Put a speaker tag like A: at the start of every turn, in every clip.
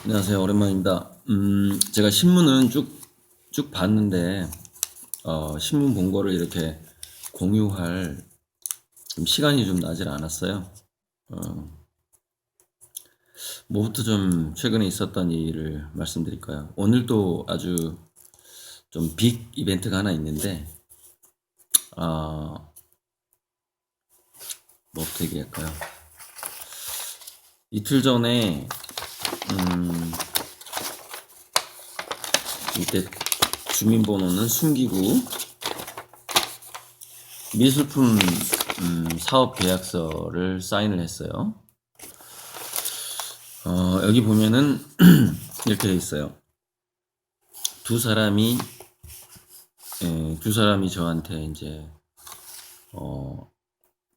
A: 안녕하세요. 오랜만입니다. 제가 신문은 쭉 봤는데, 신문 본 거를 이렇게 공유할 좀 시간이 좀 나질 않았어요. 뭐부터 좀 최근에 있었던 일을 말씀드릴까요? 오늘 또 아주 좀 빅 이벤트가 하나 있는데, 뭐부터 얘기할까요? 이틀 전에, 이때 주민번호는 숨기고, 미술품 사업 계약서를 사인을 했어요. 여기 보면은 이렇게 돼 있어요. 두 사람이 저한테 이제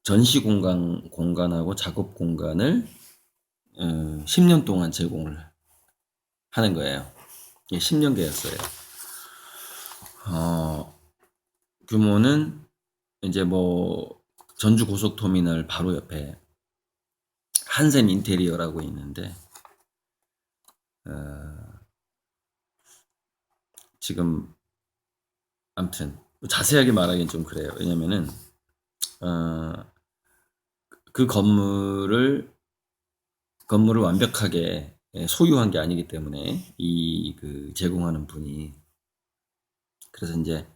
A: 전시 공간하고 작업 공간을 10년 동안 제공을 하는 거예요. 이게 10년 계약서예요. 규모는 이제 뭐 전주 고속터미널 바로 옆에 한샘 인테리어라고 있는데 지금 아무튼 자세하게 말하기는 좀 그래요. 왜냐면은 그 건물을 완벽하게 소유한 게 아니기 때문에 그 제공하는 분이, 그래서 이제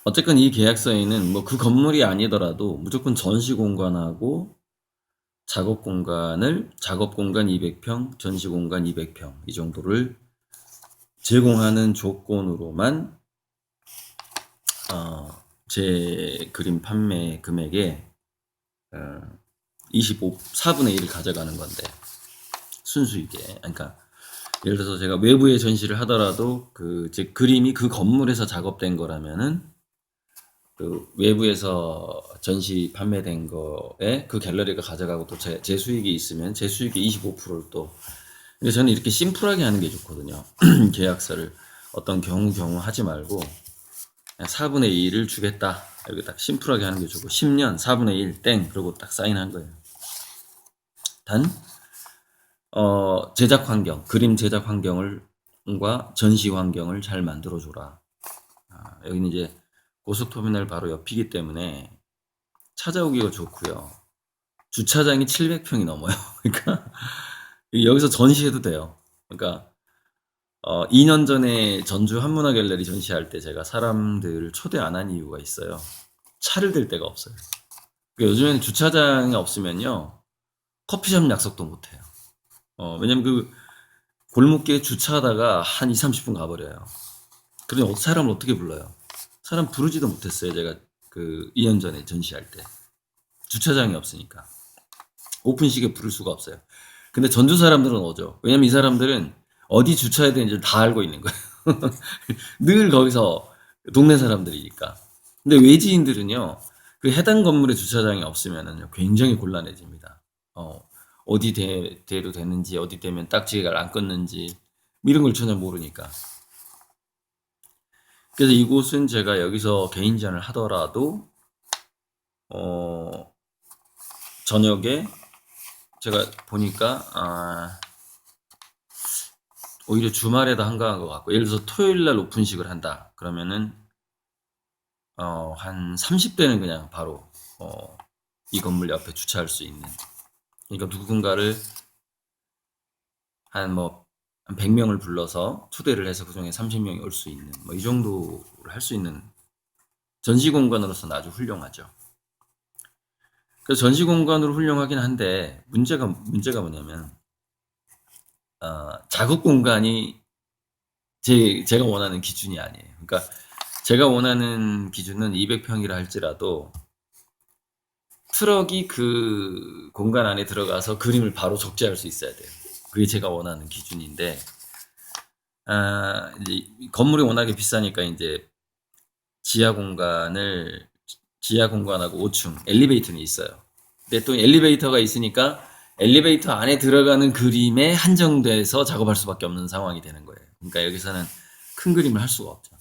A: 어쨌건 이 계약서에는 뭐 그 건물이 아니더라도 무조건 전시 공간하고 작업 공간 200평, 전시 공간 200평 이 정도를 제공하는 조건으로만 제 그림 판매 금액의 4분의 1을 가져가는 건데, 순수익에. 그러니까 예를 들어서 제가 외부에 전시를 하더라도 제 그림이 그 건물에서 작업된 거라면은 그 외부에서 전시 판매된 거에 그 갤러리가 가져가고 또 제 수익이 있으면 제 수익의 25%를 또. 근데 저는 이렇게 심플하게 하는 게 좋거든요. 계약서를 어떤 경우 하지 말고 그냥 4분의 1을 주겠다 이렇게 딱 심플하게 하는 게 좋고, 10년 4분의 1 땡 그러고 딱 사인한 거예요. 단 제작 환경, 그림 제작 환경과 전시 환경을 잘 만들어줘라. 여기는 이제 고속터미널 바로 옆이기 때문에 찾아오기가 좋고요. 주차장이 700평이 넘어요. 그러니까 여기서 전시해도 돼요. 그러니까 2년 전에 전주 한문화 갤러리 전시할 때 제가 사람들을 초대 안 한 이유가 있어요. 차를 댈 데가 없어요. 그러니까 요즘에는 주차장이 없으면요, 커피숍 약속도 못 해요. 왜냐면 그 골목길에 주차하다가 한 2, 30분 가버려요. 그러면 사람을 어떻게 불러요? 사람 부르지도 못했어요. 제가 그 2년 전에 전시할 때. 주차장이 없으니까. 오픈식에 부를 수가 없어요. 근데 전주 사람들은 오죠. 왜냐면 이 사람들은 어디 주차해야 되는지 다 알고 있는 거예요. 늘 거기서 동네 사람들이니까. 근데 외지인들은요, 그 해당 건물에 주차장이 없으면은 굉장히 곤란해집니다. 어디 대로 되는지, 어디 되면 딱지가 안 끊는지, 이런 걸 전혀 모르니까. 그래서 이곳은 제가 여기서 개인전을 하더라도, 저녁에 제가 보니까, 오히려 주말에도 한가한 것 같고, 예를 들어서 토요일 날 오픈식을 한다. 그러면은, 한 30대는 그냥 바로, 이 건물 옆에 주차할 수 있는. 그러니까 누군가를 한 100명을 불러서 초대를 해서 그 중에 30명이 올 수 있는, 뭐 이 정도를 할 수 있는 전시 공간으로서는 아주 훌륭하죠. 그래서 전시 공간으로 훌륭하긴 한데, 문제가 뭐냐면, 작업 공간이 제가 원하는 기준이 아니에요. 그러니까 제가 원하는 기준은 200평이라 할지라도 트럭이 그 공간 안에 들어가서 그림을 바로 적재할 수 있어야 돼요. 그게 제가 원하는 기준인데, 이제 건물이 워낙에 비싸니까 이제 지하 공간하고 5층 엘리베이터는 있어요. 근데 또 엘리베이터가 있으니까 엘리베이터 안에 들어가는 그림에 한정돼서 작업할 수밖에 없는 상황이 되는 거예요. 그러니까 여기서는 큰 그림을 할 수가 없죠.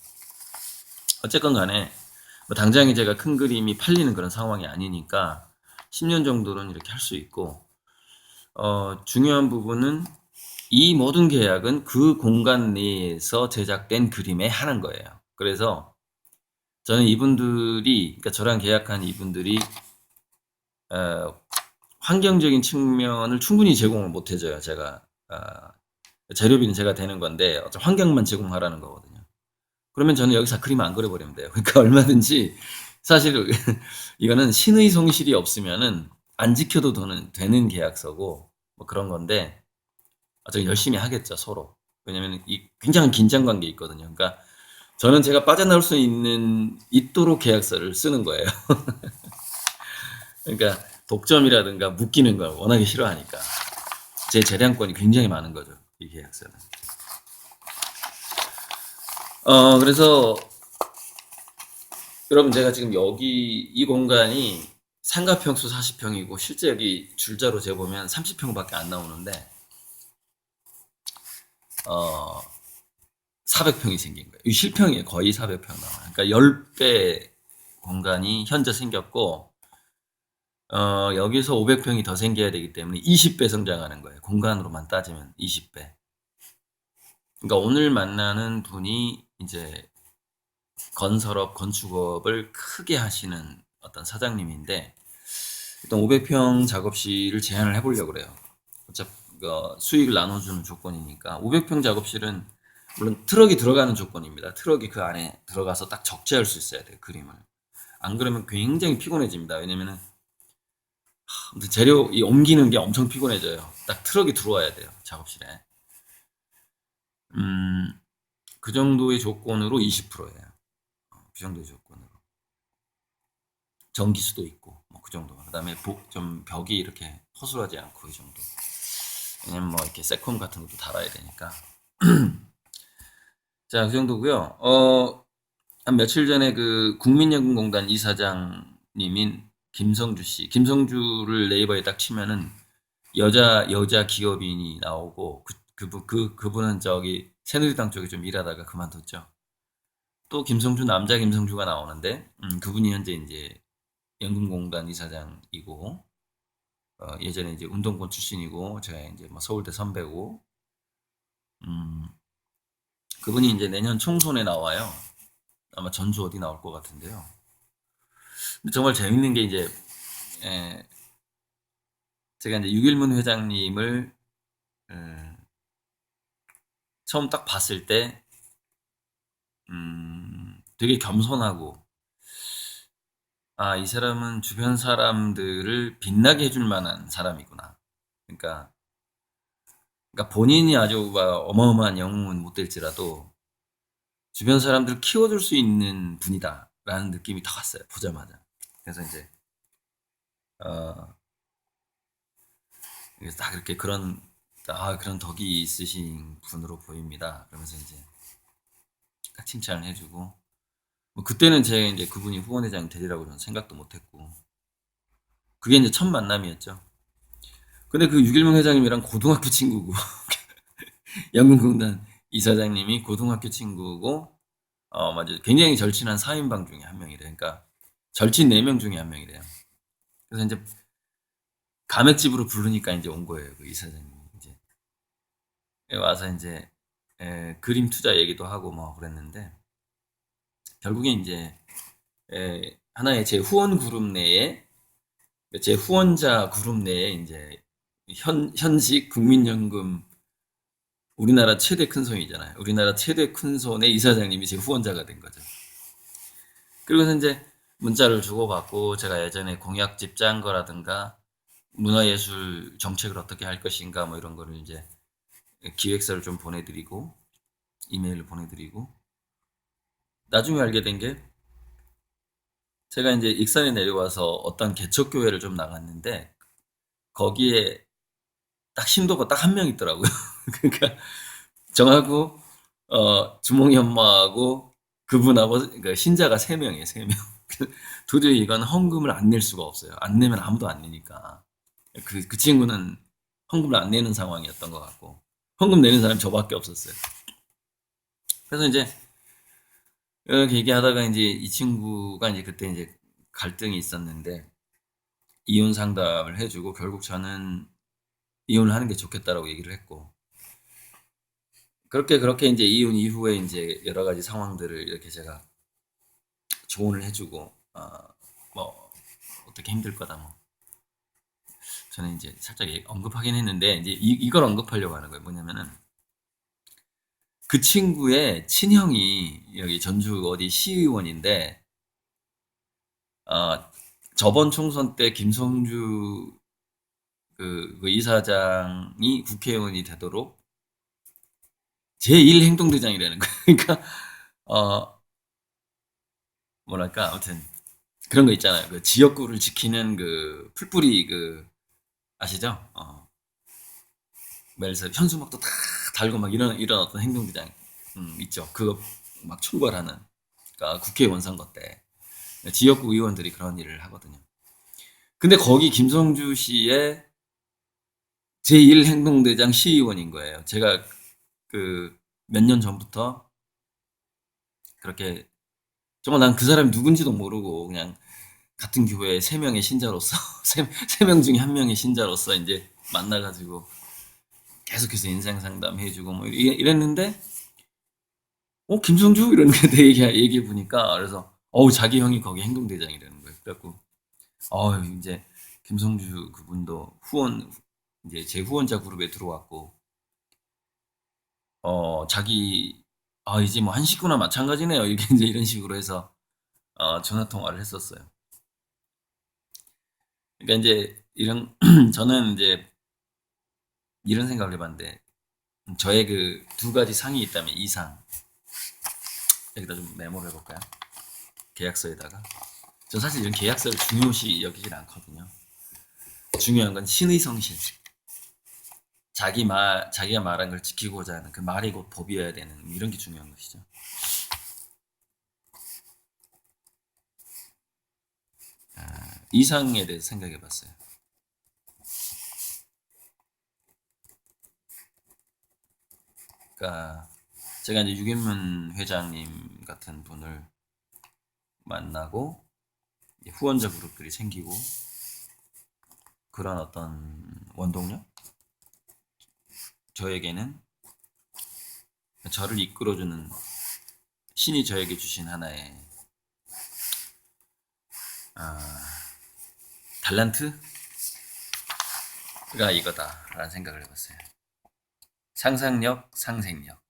A: 어쨌건 간에 뭐 당장에 제가 큰 그림이 팔리는 그런 상황이 아니니까 10년 정도는 이렇게 할 수 있고, 중요한 부분은 이 모든 계약은 그 공간 내에서 제작된 그림에 하는 거예요. 그래서 저는 이분들이, 그러니까 저랑 계약한 이분들이 어, 환경적인 측면을 충분히 제공을 못 해줘요. 제가 재료비는 제가 되는 건데 어떤 환경만 제공하라는 거거든요. 그러면 저는 여기서 그림 안 그려버리면 돼요. 그러니까 얼마든지 사실 이거는 신의 성실이 없으면은 안 지켜도 되는 계약서고 뭐 그런 건데 저 열심히 하겠죠 서로. 왜냐면 이 굉장한 긴장 관계 있거든요. 그러니까 저는 제가 빠져나올 수 있도록 계약서를 쓰는 거예요. 그러니까 독점이라든가 묶이는 걸 워낙에 싫어하니까 제 재량권이 굉장히 많은 거죠. 이 계약서는. 그래서 여러분 제가 지금 여기 이 공간이 상가평수 40평이고 실제 여기 줄자로 재보면 30평밖에 안 나오는데 400평이 생긴 거예요. 이 실평이에요. 거의 400평 나와요. 그러니까 10배 공간이 현재 생겼고 여기서 500평이 더 생겨야 되기 때문에 20배 성장하는 거예요. 공간으로만 따지면 20배. 그러니까 오늘 만나는 분이 이제 건설업, 건축업을 크게 하시는 어떤 사장님인데 일단 500평 작업실을 제안을 해보려고 그래요. 어차피 수익을 나눠주는 조건이니까 500평 작업실은 물론 트럭이 들어가는 조건입니다. 트럭이 그 안에 들어가서 딱 적재할 수 있어야 돼요. 그림을. 안 그러면 굉장히 피곤해집니다. 왜냐면은 재료 옮기는 게 엄청 피곤해져요. 딱 트럭이 들어와야 돼요. 작업실에. 그 정도의 조건으로 20%예요. 그 정도의 조건으로. 전기수도 있고 뭐 그 정도. 그다음에 좀 벽이 이렇게 허술하지 않고 이 정도. 왜냐면 뭐 이렇게 세콤 같은 것도 달아야 되니까. 자, 그 정도고요. 한 며칠 전에 그 국민연금공단 이사장님인 김성주 씨, 김성주를 네이버에 딱 치면은 여자 기업인이 나오고 그분은 저기 새누리당 쪽에 좀 일하다가 그만뒀죠. 또 김성주 남자 김성주가 나오는데 그분이 현재 이제 연금공단 이사장이고 예전에 이제 운동권 출신이고 제가 이제 뭐 서울대 선배고 음, 그분이 이제 내년 총선에 나와요. 아마 전주 어디 나올 것 같은데요. 근데 정말 재밌는 게 이제 에, 제가 이제 유길문 회장님을 처음 딱 봤을 때 되게 겸손하고 이 사람은 주변 사람들을 빛나게 해줄 만한 사람이구나. 그러니까, 그러니까 본인이 아주 어마어마한 영웅은 못 될지라도 주변 사람들을 키워줄 수 있는 분이다라는 느낌이 딱 왔어요. 보자마자. 그래서 이제 어, 그래서 딱 이렇게 그런 덕이 있으신 분으로 보입니다. 그러면서 이제 딱 칭찬을 해주고 뭐 그때는 제가 이제 그분이 후원회장이 되리라고 저는 생각도 못했고 그게 이제 첫 만남이었죠. 근데 그 유길명 회장님이랑 고등학교 친구고 연금공단 이사장님이 고등학교 친구고 맞아요. 굉장히 절친한 4인방 중에 한 명이래요. 그러니까 절친 4명 중에 한 명이래요. 그래서 이제 가맥집으로 부르니까 이제 온 거예요. 그 이사장님이 이제 와서 이제 그림 투자 얘기도 하고 뭐 그랬는데 결국에 이제 하나의 제 후원 그룹 내에 제 후원자 그룹 내에 이제 현직 국민연금 우리나라 최대 큰 손이잖아요. 우리나라 최대 큰 손의 이사장님이 제 후원자가 된 거죠. 그리고서 이제 문자를 주고받고 제가 예전에 공약집 짠 거라든가 문화예술 정책을 어떻게 할 것인가 뭐 이런 거를 이제 기획서를 좀 보내드리고 이메일을 보내드리고 나중에 알게 된 게 제가 이제 익산에 내려와서 어떤 개척교회를 좀 나갔는데 거기에 딱 신도가 딱 한 명 있더라고요. 그러니까 정하고 주몽이 엄마하고 그분하고 그러니까 신자가 3명이에요. 3명. 도저히 이건 헌금을 안 낼 수가 없어요. 안 내면 아무도 안 내니까. 그 친구는 헌금을 안 내는 상황이었던 것 같고 헌금 내는 사람이 저밖에 없었어요. 그래서 이제 이렇게 얘기하다가 이제 이 친구가 이제 그때 이제 갈등이 있었는데 이혼 상담을 해주고 결국 저는 이혼을 하는 게 좋겠다라고 얘기를 했고 그렇게 이제 이혼 이후에 이제 여러 가지 상황들을 이렇게 제가 조언을 해주고, 뭐, 어떻게 힘들 거다, 뭐. 저는 이제 살짝 언급하긴 했는데, 이제 이걸 언급하려고 하는 거예요. 뭐냐면은, 그 친구의 친형이 여기 전주 어디 시의원인데, 어, 저번 총선 때 김성주 그 이사장이 국회의원이 되도록 제1 행동대장이라는 거예요. 그러니까, 어, 뭐랄까, 아무튼, 그런 거 있잖아요. 그 지역구를 지키는 그 풀뿌리 아시죠? 뭐 예를 들어서 현수막도 다 달고 막 이런 어떤 행동대장, 있죠. 그거 막 총괄하는, 그러니까 국회의원 선거 때. 지역구 의원들이 그런 일을 하거든요. 근데 거기 김성주 씨의 제1 행동대장 시의원인 거예요. 제가 그 몇 년 전부터 그렇게 정말 난 그 사람이 누군지도 모르고 그냥 같은 교회 세 명의 신자로서 세 명 중에 한 명의 신자로서 이제 만나가지고 계속해서 인생 상담 해주고 뭐 이랬는데 김성주 이런 게 얘기해 보니까 그래서 자기 형이 거기 행동대장이라는 거예요. 그래갖고 이제 김성주 그분도 이제 제 후원자 그룹에 들어왔고 자기 이제 뭐 한 식구나 마찬가지네요. 이렇게 이제 이런 식으로 해서 전화 통화를 했었어요. 그러니까 이제 이런 저는 이제 이런 생각을 해봤는데 저의 그 두 가지 상이 있다면 이상 여기다 좀 메모를 해볼까요? 계약서에다가 저 사실 이런 계약서를 중요시 여기진 않거든요. 중요한 건 신의 성실. 자기가 말한 걸 지키고자 하는 그 말이 곧 법이어야 되는 이런 게 중요한 것이죠. 이상에 대해서 생각해 봤어요. 그러니까 제가 이제 유경문 회장님 같은 분을 만나고 후원자 그룹들이 생기고 그런 어떤 원동력? 저에게는 저를 이끌어주는 신이 저에게 주신 하나의 달란트가 이거다라는 생각을 해봤어요. 상상력, 상생력.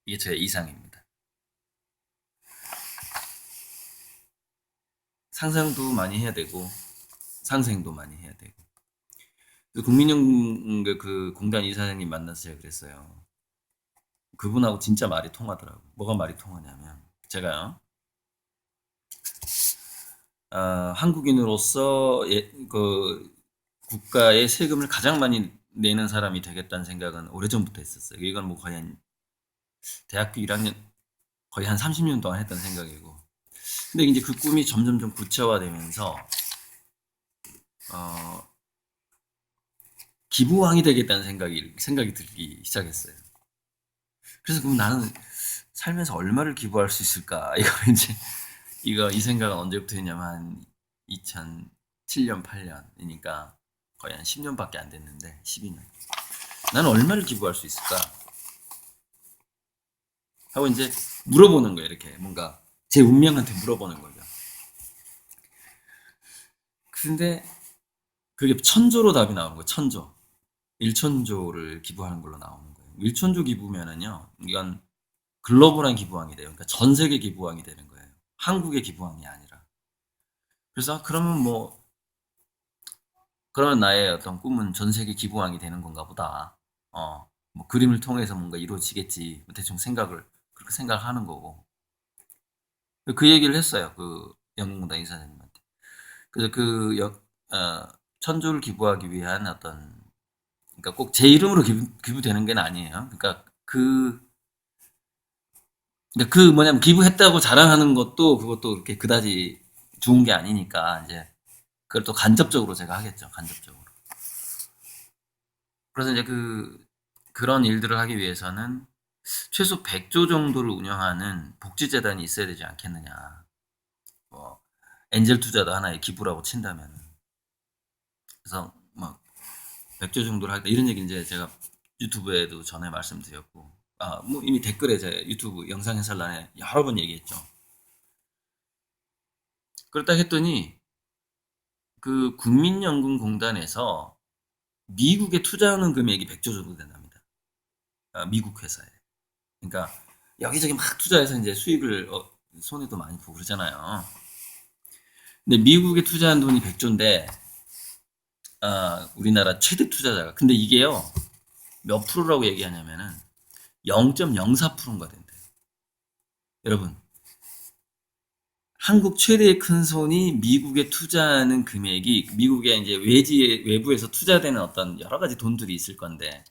A: 이게 저의 이상입니다. 상상도 많이 해야 되고 상생도 많이 해야 되고. 국민연금 그 공단 이사장님 만나서 제가 그랬어요. 그분하고 진짜 말이 통하더라고. 뭐가 말이 통하냐면 제가요. 한국인으로서 그 국가의 세금을 가장 많이 내는 사람이 되겠다는 생각은 오래전부터 했었어요. 이건 뭐 과연 대학교 1학년 거의 한 30년 동안 했던 생각이고. 근데 이제 그 꿈이 점점 좀 구체화되면서 어, 기부왕이 되겠다는 생각이 들기 시작했어요. 그래서 그럼 나는 살면서 얼마를 기부할 수 있을까? 이 생각은 언제부터 했냐면 한 2007년, 8년이니까 거의 한 10년밖에 안 됐는데 12년. 나는 얼마를 기부할 수 있을까? 하고 이제 물어보는 거예요. 이렇게 뭔가 제 운명한테 물어보는 거죠. 근데 그게 천조로 답이 나오는 거예요. 천조. 1천조를 기부하는 걸로 나오는 거예요. 1천조 기부면은요. 이건 글로벌한 기부왕이 돼요. 그러니까 전 세계 기부왕이 되는 거예요. 한국의 기부왕이 아니라. 그래서 그러면 나의 어떤 꿈은 전 세계 기부왕이 되는 건가 보다. 뭐 그림을 통해서 뭔가 이루어지겠지. 대충 그렇게 생각하는 거고. 그 얘기를 했어요. 그 영국공단 이사장님한테. 그래서 천조를 기부하기 위한 그러니까 꼭 제 이름으로 기부되는 게 아니에요. 뭐냐면 기부했다고 자랑하는 그것도 그렇게 그다지 좋은 게 아니니까 이제 그걸 또 간접적으로 제가 하겠죠. 간접적으로. 그래서 이제 그런 일들을 하기 위해서는 최소 100조 정도를 운영하는 복지재단이 있어야 되지 않겠느냐. 뭐 엔젤 투자도 하나의 기부라고 친다면. 그래서 막 100조 정도를 하겠다 이런 얘기 이제 제가 유튜브에도 전에 말씀드렸고, 뭐 이미 댓글에 제 유튜브 영상 해설란에 여러 번 얘기했죠. 그렇다 했더니 그 국민연금공단에서 미국에 투자하는 금액이 100조 정도 된답니다. 미국 회사에. 그러니까 여기저기 막 투자해서 이제 수익을 손해도 많이 보고 그러잖아요. 근데 미국에 투자한 돈이 100조인데 우리나라 최대 투자자가 근데 이게요 몇 프로라고 얘기하냐면은 0.04%인가 된대요. 여러분 한국 최대의 큰 손이 미국에 투자하는 금액이 미국에 이제 외부에서 투자되는 어떤 여러 가지 돈들이 있을 건데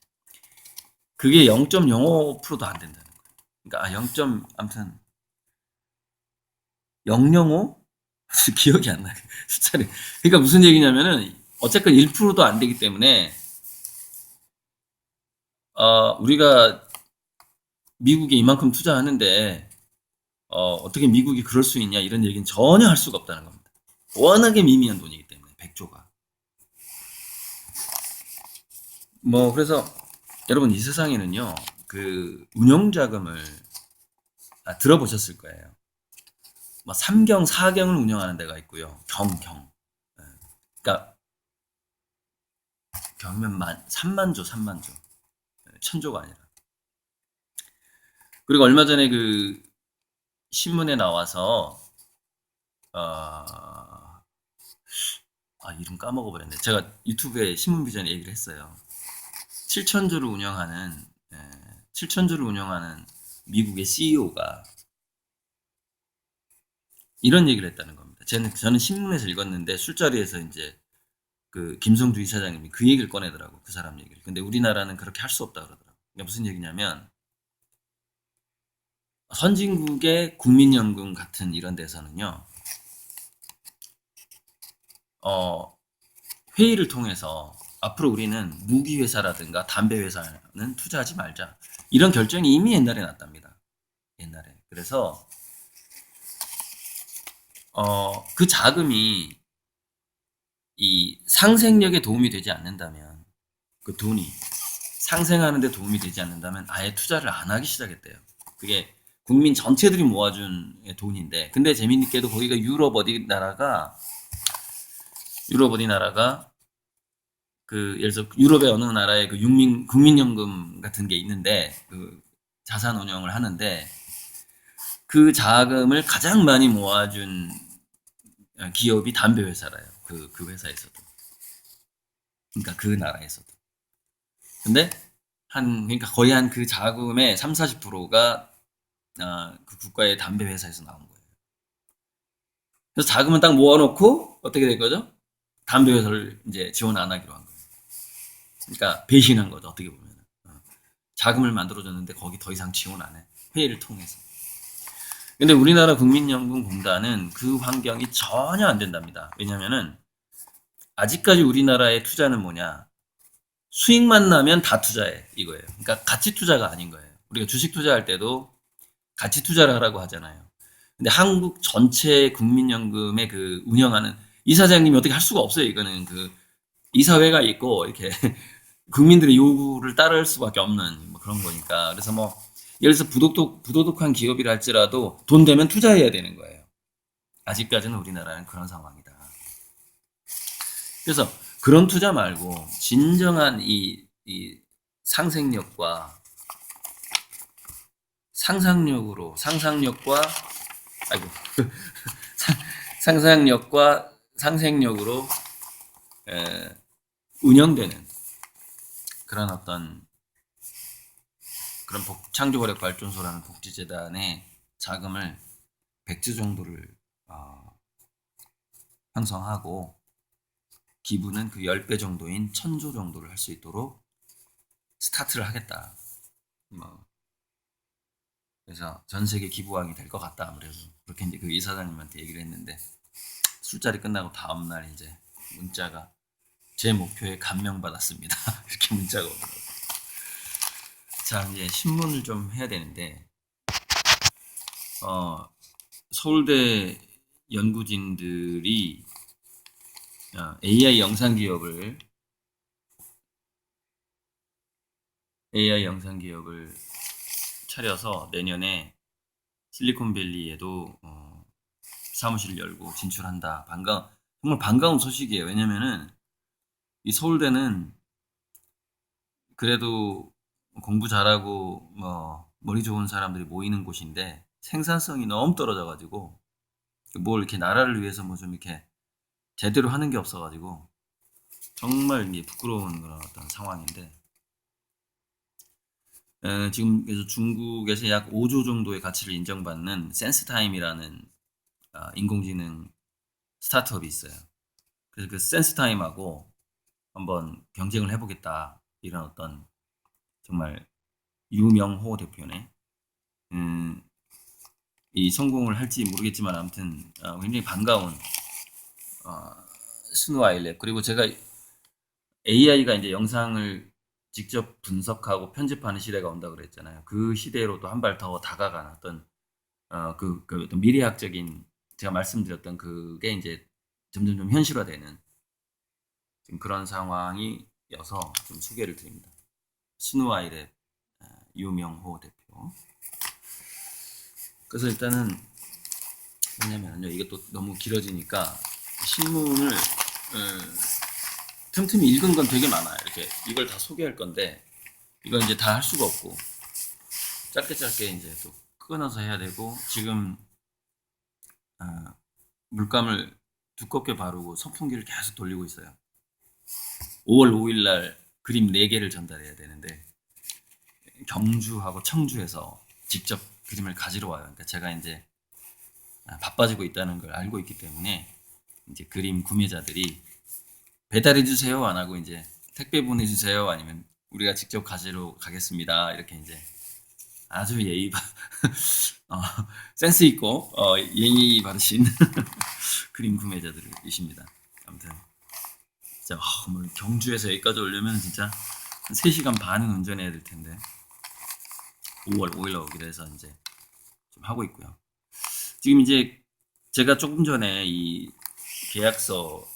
A: 그게 0.05%도 안 된다는 거예요. 그러니까 0. 아무튼 005 기억이 안 나요. 숫자를. 그러니까 무슨 얘기냐면은 어쨌건 1%도 안 되기 때문에 우리가 미국에 이만큼 투자하는데 어떻게 미국이 그럴 수 있냐 이런 얘기는 전혀 할 수가 없다는 겁니다. 워낙에 미미한 돈이기 때문에 100조가. 뭐 그래서 여러분 이 세상에는요 그 운영자금을 들어보셨을 거예요. 뭐 3경, 4경을 운영하는 데가 있고요. 경. 예. 그러니까 경면 3만조, 3만조. 1000조가 아니라. 그리고 얼마 전에 그 신문에 나와서 이름 까먹어 버렸네. 제가 유튜브에 신문 비전에 얘기를 했어요. 7천조를 운영하는 7천조를 운영하는 미국의 CEO가 이런 얘기를 했다는 겁니다. 저는 신문에서 읽었는데 술자리에서 이제 그 김성주 이사장님이 그 얘기를 꺼내더라고. 그 사람 얘기를. 근데 우리나라는 그렇게 할 수 없다 그러더라고. 그러니까 무슨 얘기냐면 선진국의 국민연금 같은 이런 데서는요. 회의를 통해서 앞으로 우리는 무기 회사라든가 담배 회사는 투자하지 말자. 이런 결정이 이미 옛날에 났답니다. 옛날에. 그래서 그 자금이 이 상생력에 도움이 되지 않는다면 그 돈이 상생하는 데 도움이 되지 않는다면 아예 투자를 안 하기 시작했대요. 그게 국민 전체들이 모아준 돈인데 근데 재미있게도 거기가 유럽 어디 나라가 그 예를 들어 유럽의 어느 나라에 그 국민연금 같은 게 있는데 그 자산 운용을 하는데 그 자금을 가장 많이 모아준 기업이 담배 회사라요. 그 회사에서도. 그러니까 그 나라에서도. 근데 그러니까 거의 한 그 자금의 3, 40%가 그 국가의 담배 회사에서 나온 거예요. 그래서 자금은 딱 모아놓고 어떻게 될 거죠? 담배 회사를 이제 지원 안 하기로 한 거예요. 그러니까 배신한 거죠. 어떻게 보면 자금을 만들어줬는데 거기 더 이상 지원 안 해. 회의를 통해서. 근데 우리나라 국민연금공단은 그 환경이 전혀 안 된답니다. 왜냐면은 아직까지 우리나라의 투자는 뭐냐? 수익만 나면 다 투자해 이거예요. 그러니까 가치 투자가 아닌 거예요. 우리가 주식 투자할 때도 가치 투자를 하라고 하잖아요. 근데 한국 전체 국민연금의 그 운영하는 이사장님이 어떻게 할 수가 없어요. 이거는 그 이사회가 있고 이렇게 국민들의 요구를 따를 수밖에 없는 뭐 그런 거니까. 그래서 뭐 예를 들어서 부도덕한 기업이라 할지라도 돈 되면 투자해야 되는 거예요. 아직까지는 우리나라는 그런 상황이다. 그래서 그런 투자 말고 진정한 이 상생력과 상상력과 아이고 상상력과 상생력으로 운영되는 그런 어떤 그런 창조과력발전소라는 복지재단의 자금을 100조 정도를 형성하고 기부는 그 10배 정도인 1000조 정도를 할 수 있도록 스타트를 하겠다. 그래서 전 세계 기부왕이 될 것 같다. 아무래도 그렇게 이제 그 이사장님한테 얘기를 했는데 술자리 끝나고 다음 날 이제 문자가 제 목표에 감명받았습니다. 이렇게 문자가 오더라고요. 자, 이제 신문을 좀 해야 되는데 서울대 연구진들이 AI 영상 기업을 AI 영상 기업을 차려서 내년에 실리콘밸리에도 사무실을 열고 진출한다. 정말 반가운 소식이에요. 왜냐면은 이 서울대는 그래도 공부 잘하고 뭐 머리 좋은 사람들이 모이는 곳인데 생산성이 너무 떨어져가지고 뭘 이렇게 나라를 위해서 뭐 좀 이렇게 제대로 하는 게 없어가지고 정말 이제 부끄러운 그런 어떤 상황인데 지금 그래서 중국에서 약 5조 정도의 가치를 인정받는 센스타임이라는 인공지능 스타트업이 있어요. 그래서 그 센스타임하고 한번 경쟁을 해보겠다 이런 어떤 정말 유명호 대표네. 음, 이 성공을 할지 모르겠지만 아무튼 굉장히 반가운 어, 스누 아이랩 그리고 제가 AI가 이제 영상을 직접 분석하고 편집하는 시대가 온다 그랬잖아요. 그 시대로도 한 발 더 다가간 어떤 그 어떤 미래학적인 제가 말씀드렸던 그게 이제 점점 좀 현실화되는 지금 그런 상황이어서 좀 소개를 드립니다. 스누 아이랩 유명호 대표. 그래서 일단은 뭐냐면요, 이게 또 너무 길어지니까 신문을 틈틈이 읽은 건 되게 많아요. 이렇게 이걸 다 소개할 건데 이건 이제 다 할 수가 없고 짧게 짧게 이제 또 끊어서 해야 되고 지금 물감을 두껍게 바르고 선풍기를 계속 돌리고 있어요. 5월 5일 날 그림 4개를 전달해야 되는데 경주하고 청주에서 직접 그림을 가지러 와요. 그러니까 제가 이제 바빠지고 있다는 걸 알고 있기 때문에 이제 그림 구매자들이 배달해 주세요 안 하고 이제 택배 보내주세요 아니면 우리가 직접 가지러 가겠습니다 이렇게 이제 아주 어, 센스 있고 예의 바르신 그림 구매자들이십니다. 아무튼 진짜 뭐 경주에서 여기까지 오려면 진짜 3시간 반은 운전해야 될 텐데 5월 5일 날 오기로 해서 이제 좀 하고 있고요. 지금 이제 제가 조금 전에 이 계약서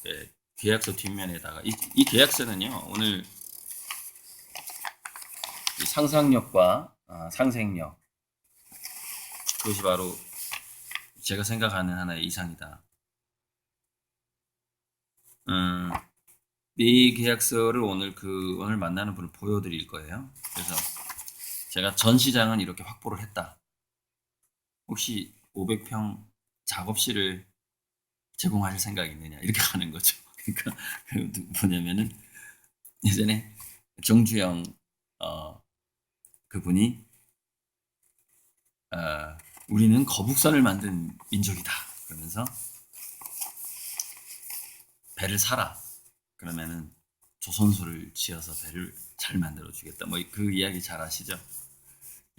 A: 뒷면에다가 이 계약서는요 오늘 이 상상력과 상생력 그것이 바로 제가 생각하는 하나의 이상이다. 음, 이 계약서를 오늘 만나는 분을 보여드릴 거예요. 그래서 제가 전 시장은 이렇게 확보를 했다. 혹시 500평 작업실을 제공하실 생각이 있느냐 이렇게 가는 거죠. 그러니까 뭐냐면은 예전에 정주영 그분이 우리는 거북선을 만든 민족이다 그러면서 배를 사라 그러면은 조선소를 지어서 배를 잘 만들어 주겠다 뭐 그 이야기 잘 아시죠?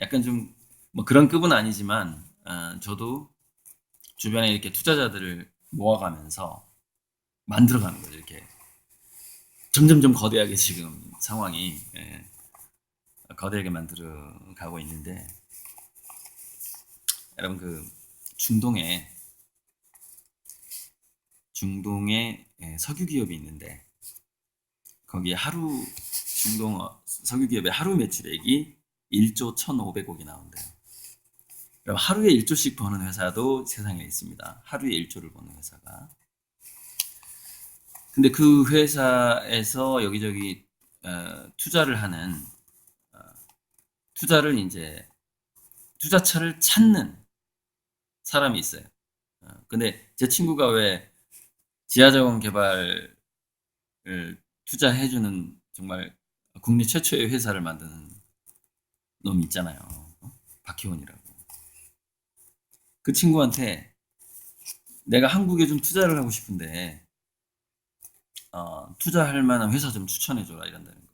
A: 약간 좀 뭐 그런 급은 아니지만 저도 주변에 이렇게 투자자들을 모아가면서 만들어가는 거죠. 이렇게 점점점 거대하게 지금 상황이 거대하게 만들어 가고 있는데 여러분 그 중동에 석유 기업이 있는데 거기에 중동 석유 기업의 하루 매출액이 1조 1,500억이 나온대요. 그럼 하루에 1조씩 버는 회사도 세상에 있습니다. 하루에 1조를 버는 회사가. 근데 그 회사에서 여기저기 투자를 하는 투자를 이제 투자처를 찾는 사람이 있어요. 근데 제 친구가 왜 지하자원 개발을 투자해주는 정말 국내 최초의 회사를 만드는 놈이 있잖아요. 박희원이라고. 그 친구한테 내가 한국에 좀 투자를 하고 싶은데 투자할 만한 회사 좀 추천해줘라 이런다는 거예요.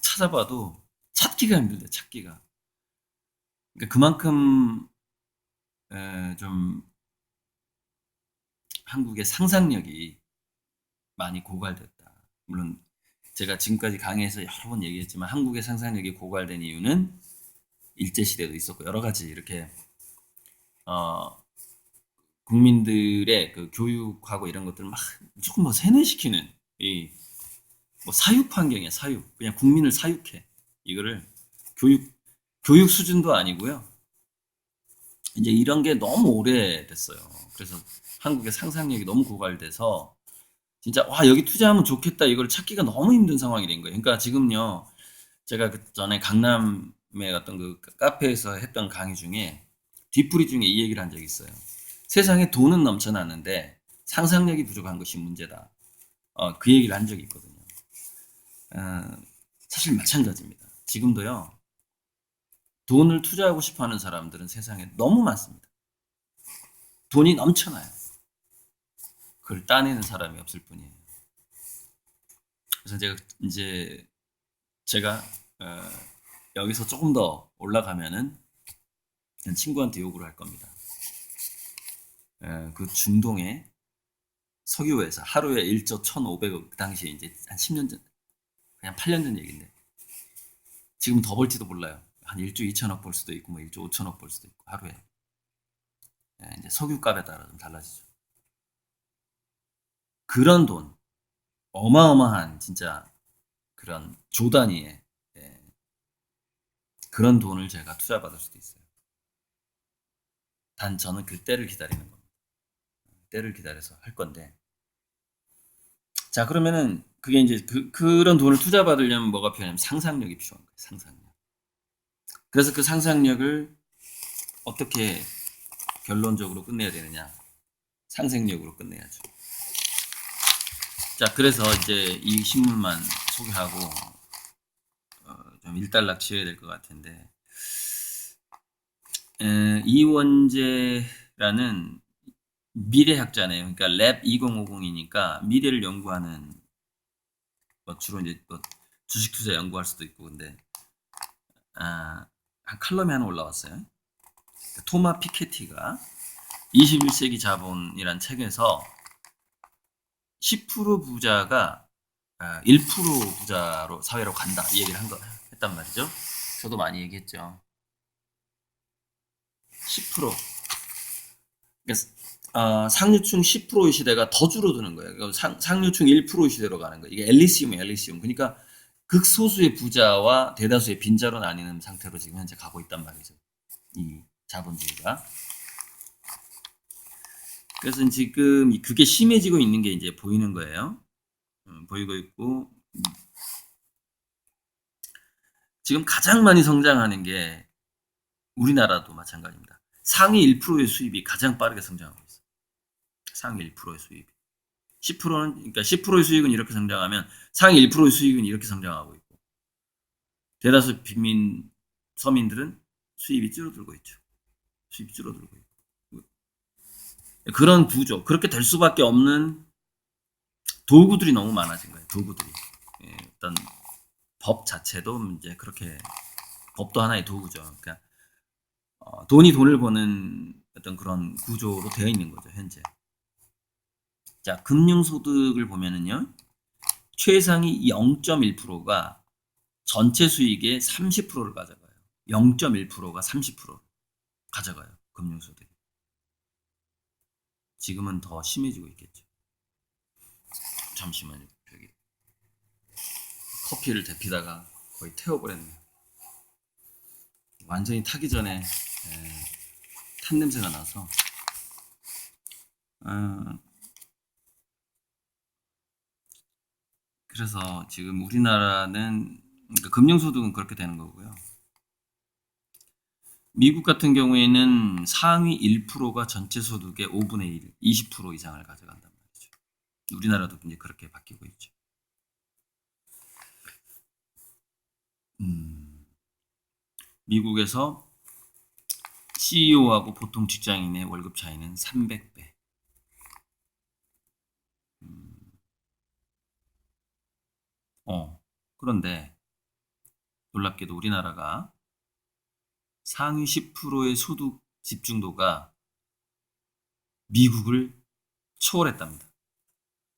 A: 찾아봐도 찾기가 힘들대, 찾기가. 그러니까 그만큼 좀 한국의 상상력이 많이 고갈됐다. 물론 제가 지금까지 강의에서 여러 번 얘기했지만 한국의 상상력이 고갈된 이유는 일제시대도 있었고 여러 가지 이렇게 국민들의 그 교육하고 이런 것들을 막 무조건 뭐 세뇌시키는 이 뭐 사육 환경이야, 사육. 그냥 국민을 사육해. 이거를 교육 수준도 아니고요. 이제 이런 게 너무 오래됐어요. 그래서 한국의 상상력이 너무 고갈돼서 진짜 와 여기 투자하면 좋겠다 이걸 찾기가 너무 힘든 상황이 된 거예요. 그러니까 지금요 제가 그 전에 강남에 어떤 그 카페에서 했던 강의 중에 뒷풀이 중에 이 얘기를 한 적이 있어요. 세상에 돈은 넘쳐나는데 상상력이 부족한 것이 문제다. 그 얘기를 한 적이 있거든요. 어, 사실 마찬가지입니다. 지금도요 돈을 투자하고 싶어하는 사람들은 세상에 너무 많습니다. 돈이 넘쳐나요. 그걸 따내는 사람이 없을 뿐이에요. 그래서 제가 어, 여기서 조금 더 올라가면은 친구한테 요구를 할 겁니다. 그 중동의 석유회사 하루에 1조 1,500억 그 당시에 이제 한 10년 전, 그냥 8년 전 얘기인데 지금 더 벌지도 몰라요. 한 1조 2천억 벌 수도 있고 뭐 1조 5천억 벌 수도 있고 하루에. 이제 석유값에 따라 좀 달라지죠. 그런 돈, 어마어마한 진짜 그런 조 단위의 그런 돈을 제가 투자받을 수도 있어요. 단 저는 그 때를 기다리는 겁니다. 때를 기다려서 할 건데. 자, 그러면은 그게 이제 그런 돈을 투자받으려면 뭐가 필요하냐면 상상력이 필요한 거예요. 상상력. 그래서 그 상상력을 어떻게 결론적으로 끝내야 되느냐? 상생력으로 끝내야죠. 자, 그래서 이제 이 신문만 소개하고 좀 일단락 지어야 될 것 같은데 이원재라는 미래학자네요. 그러니까 랩 2050이니까 미래를 연구하는 뭐 주로 이제 뭐 주식 투자 연구할 수도 있고 근데 한 칼럼이 하나 올라왔어요. 토마 피케티가 21세기 자본이란 책에서 10% 부자가 1% 부자로 사회로 간다 이 얘기를 했단 말이죠. 저도 많이 얘기했죠. 10%. 그러니까 상류층 10%의 시대가 더 줄어드는 거예요. 그러니까 상류층 1%의 시대로 가는 거예요. 이게 엘리시움이에요, 엘리시움. 그러니까 극소수의 부자와 대다수의 빈자로 나뉘는 상태로 지금 현재 가고 있단 말이죠. 이 자본주의가. 그래서 지금 그게 심해지고 있는 게 이제 보이는 거예요. 보이고 있고 지금 가장 많이 성장하는 게 우리나라도 마찬가지입니다. 상위 1%의 수입이 가장 빠르게 성장하고 있어요. 상위 1%의 수입이. 10%는 그러니까 10%의 수익은 이렇게 성장하면 상위 1%의 수익은 이렇게 성장하고 있고 대다수 빈민 서민들은 수입이 줄어들고 있죠. 수입이 줄어들고 있고 그런 구조 그렇게 될 수밖에 없는 도구들이 너무 많아진 거예요. 도구들이 어떤 법 자체도 이제 그렇게 법도 하나의 도구죠. 그러니까 돈이 돈을 버는 어떤 그런 구조로 되어 있는 거죠. 현재. 자, 금융소득을 보면은요. 최상위 0.1%가 전체 수익의 30%를 가져가요. 0.1%가 30% 가져가요. 금융소득이. 지금은 더 심해지고 있겠죠. 잠시만요. 저기 커피를 데피다가 거의 태워버렸네요. 완전히 타기 전에 탄 냄새가 나서 그래서 지금 우리나라는 그러니까 금융소득은 그렇게 되는 거고요. 미국 같은 경우에는 상위 1%가 전체 소득의 5분의 1, 20% 이상을 가져간단 말이죠. 우리나라도 이제 그렇게 바뀌고 있죠. 미국에서 CEO하고 보통 직장인의 월급 차이는 300배. 그런데 놀랍게도 우리나라가 상위 10%의 소득 집중도가 미국을 초월했답니다.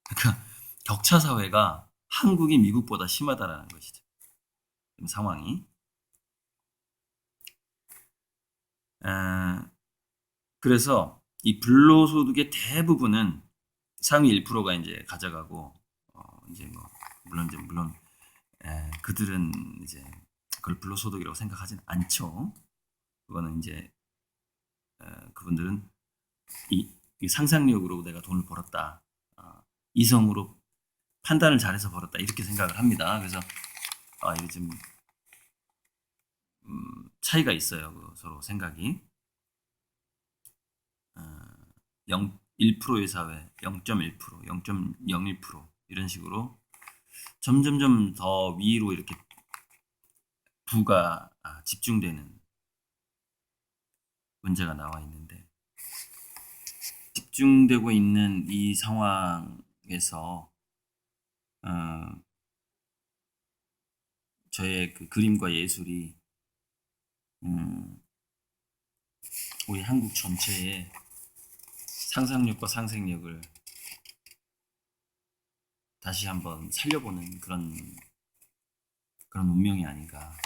A: 그러니까 격차 사회가 한국이 미국보다 심하다라는 것이죠. 상황이. 그래서 이 불로소득의 대부분은 상위 1%가 이제 가져가고 이제 뭐 물론 그들은 이제 그걸 불로소득이라고 생각하진 않죠. 그거는 이제 그분들은 이 상상력으로 내가 돈을 벌었다, 이성으로 판단을 잘해서 벌었다 이렇게 생각을 합니다. 그래서 이게 좀 차이가 있어요. 서로 생각이. 1%의 사회, 0.1%, 0.01% 이런 식으로 점점점 더 위로 이렇게 부가 집중되는 문제가 나와 있는데, 집중되고 있는 이 상황에서 저의 그 그림과 예술이 우리 한국 전체의 상상력과 상생력을 다시 한번 살려보는 그런 운명이 아닌가.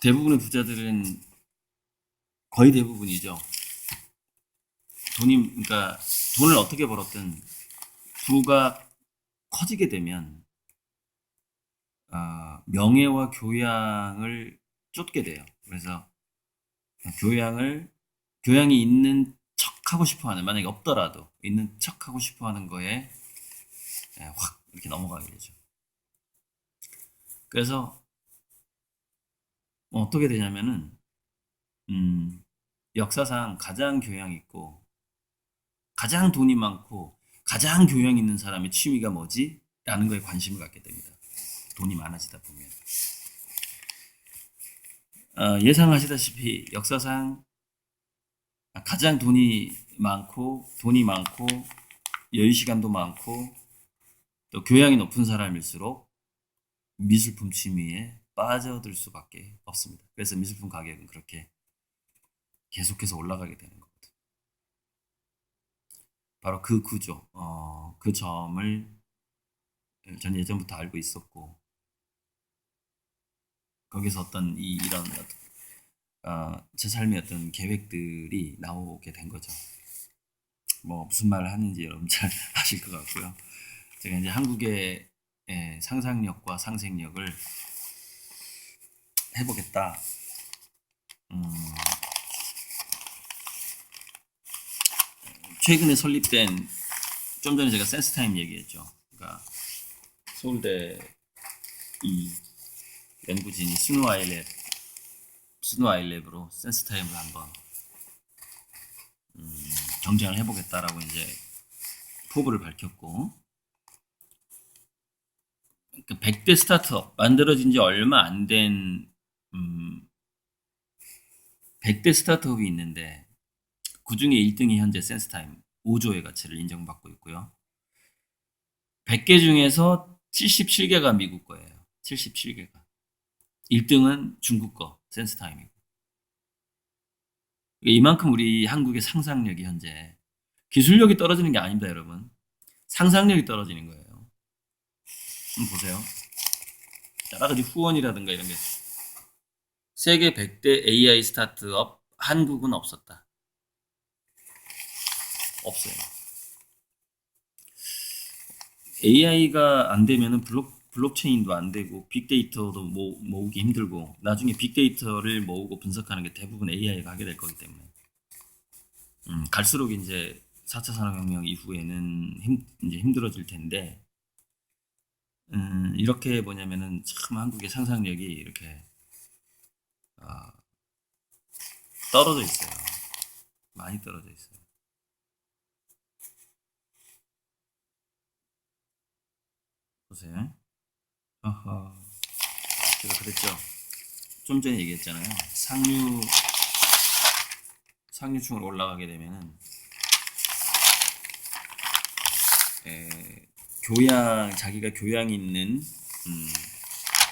A: 대부분의 부자들은, 거의 대부분이죠. 그러니까 돈을 어떻게 벌었든 부가 커지게 되면 명예와 교양을 쫓게 돼요. 그래서 교양이 있는 척 하고 싶어하는, 만약에 없더라도 있는 척 하고 싶어하는 거에 확 이렇게 넘어가게 되죠. 그래서 어떻게 되냐면은 역사상 가장 교양 있고 가장 돈이 많고 가장 교양 있는 사람의 취미가 뭐지? 라는 거에 관심을 갖게 됩니다. 돈이 많아지다 보면. 예상하시다시피 역사상 가장 돈이 많고 여유 시간도 많고 또 교양이 높은 사람일수록 미술품 취미에 빠져들 수밖에 없습니다. 그래서 미술품 가격은 그렇게 계속해서 올라가게 되는 거거든요. 바로 그 구조, 그 점을 전 예전부터 알고 있었고, 거기서 이런 제 삶의 어떤 계획들이 나오게 된 거죠. 뭐 무슨 말을 하는지 여러분 잘 아실 것 같고요. 제가 이제 한국의 상상력과 상생력을 해보겠다. 최근에 설립된, 좀 전에 제가 센스타임 얘기했죠. 그러니까 서울대 이 연구진이 스누아이랩으로 센스타임을 한번 경쟁을 해보겠다라고 이제 포부를 밝혔고, 그러니까 100대 스타트업, 만들어진 지 얼마 안 된 100대 스타트업이 있는데 그 중에 1등이 현재 센스타임 5조의 가치를 인정받고 있고요. 100개 중에서 77개가 미국 거예요. 77개가. 1등은 중국 거, 센스타임이고. 이만큼 우리 한국의 상상력이 현재, 기술력이 떨어지는 게 아닙니다, 여러분. 상상력이 떨어지는 거예요. 한번 보세요. 여러 가지 후원이라든가 이런 게. 세계 100대 AI 스타트업, 한국은 없었다. 없어요. AI가 안 되면은 블록체인도 안 되고 빅데이터도 모으기 힘들고, 나중에 빅데이터를 모으고 분석하는 게 대부분 AI가 하게 될 거기 때문에 갈수록 이제 4차 산업혁명 이후에는 이제 힘들어질 텐데, 이렇게 뭐냐면은 참 한국의 상상력이 이렇게 떨어져 있어요. 많이 떨어져 있어요. 보세요. 제가 그랬죠. 좀 전에 얘기했잖아요. 상류층으로 올라가게 되면은 자기가 교양이 있는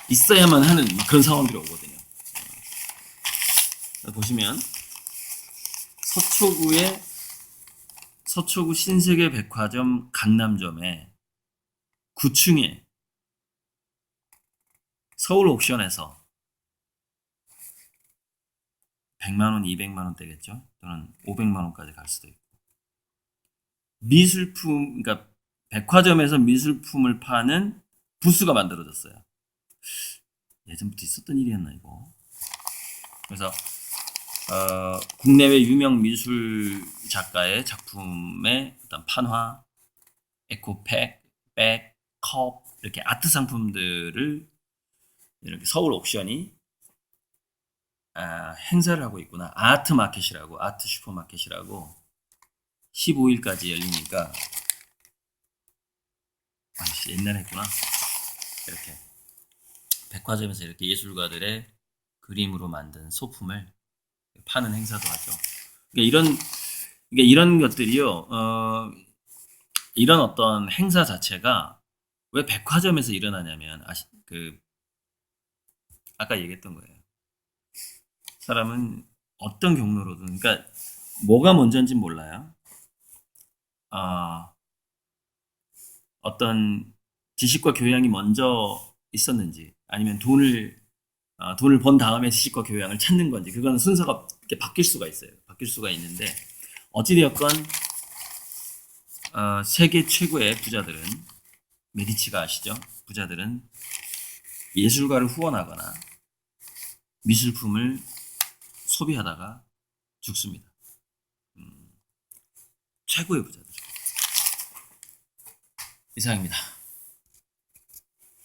A: 있어야만 하는 그런 상황들이 오거든요. 보시면 서초구 신세계 백화점 강남점에 9층에 서울 옥션에서 100만 원, 200만 원대겠죠. 또는 500만 원까지 갈 수도 있고. 미술품, 그러니까 백화점에서 미술품을 파는 부스가 만들어졌어요. 예전부터 있었던 일이었나 이거. 그래서 국내외 유명 미술 작가의 작품의 어떤 판화, 에코백, 백, 컵 이렇게 아트 상품들을 이렇게 서울 옥션이 행사를 하고 있구나. 아트 마켓이라고, 아트 슈퍼마켓이라고 15일까지 열리니까 옛날에 했구나. 이렇게 백화점에서 이렇게 예술가들의 그림으로 만든 소품을 파는 행사도 하죠. 그러니까 이런 것들이요. 이런 어떤 행사 자체가 왜 백화점에서 일어나냐면 아까 얘기했던 거예요. 사람은 어떤 경로로든 그러니까 뭐가 먼저인지 몰라요. 어떤 지식과 교양이 먼저 있었는지 아니면 돈을 번 다음에 지식과 교양을 찾는 건지 그거는 순서가 이렇게 바뀔 수가 있어요. 바뀔 수가 있는데 어찌되었건 세계 최고의 부자들은 메디치가 아시죠? 부자들은 예술가를 후원하거나 미술품을 소비하다가 죽습니다. 최고의 부자들. 이상입니다.